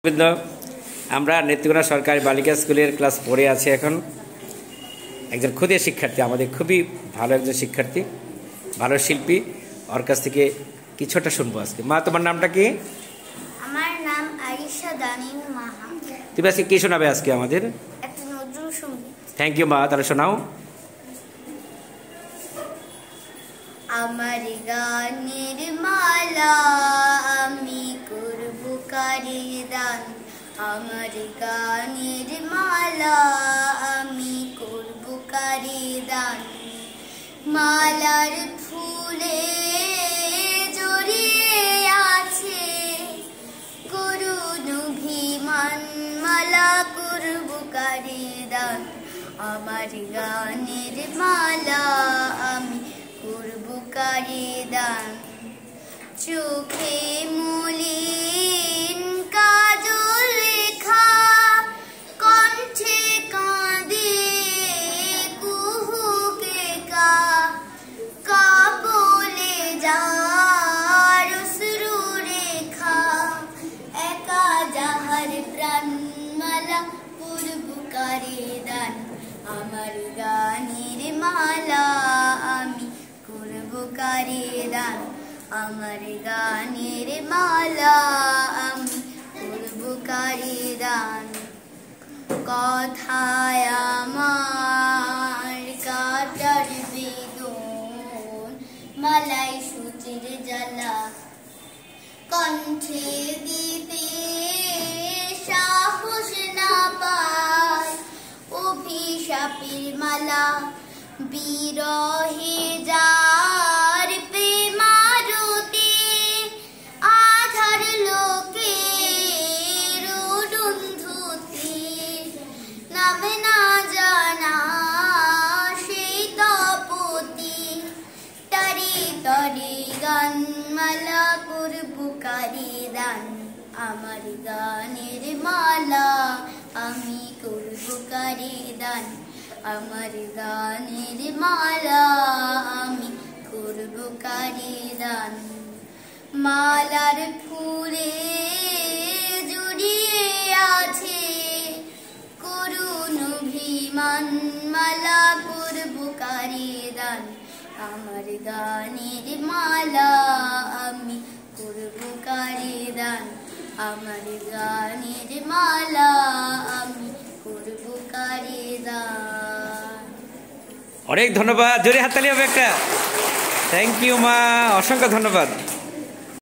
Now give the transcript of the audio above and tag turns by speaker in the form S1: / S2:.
S1: বৃন্দ, আমরা নেত্রকোনা সরকারি বালিকা স্কুলের ক্লাস 4-এ আছি। এখন একজন ক্ষুদে শিক্ষার্থী, আমাদের খুবই ভালো একজন শিক্ষার্থী, ভালো শিল্পী, ওর কাছ থেকে কিছুটা শুনবো আজকে। মা, তোমার নামটা কি?
S2: আমার নাম আয়েশা দানিন মাহা।
S1: তুমি আজকে কি শোনাবে আজকে আমাদের?
S2: একটা নজরুল সঙ্গীত।
S1: থ্যাংক ইউ মা, তাহলে শোনাও।
S2: আমার গানের মালা আমি করব কারে দান, আমার গানের মালা আমি করব কারে দান। মালার ফুলে জড়িয়ে আছে করুণ অভিমান, মালা করব কারে দান। আমার গানের মালা আমি করব কারে দান। চোখে মলিন কাজল লেখা, কণ্ঠে কাঁদে কুহুকে কা বলে যার অশ্রু রেখা। একা যাহার প্রাণ মালা করব কারে দান। আমার গানের মালা আমি করব কারে দান। আমার গানের মালা আমি করব কারে দান। কথায় আমার কাটার বেদন, মালাই সুচির জ্বালা, কণ্ঠে দিতে সাহস না পায় অভিশাপের মালা। বিরহে যার প্রেমারতি আধার লোকে রুদ্ধতি, নামে না জানা সেই তপতি। তারি তরি গান মালা করব কারে দান। আমার গানের মালা আমি করব কারে দান। আমার গানের মালা আমি করব কারে দান। মালার ফুলে জড়িয়ে আছে করুণ অভিমান, মালা করব কারে দান। আমার গানের মালা আমি করব কারে দান। আমার গানের মালা আমি করব কারে দান।
S1: অনেক ধন্যবাদ, জোরে হাততালি হবে একটা। থ্যাংক ইউ মা, অসংখ্য ধন্যবাদ।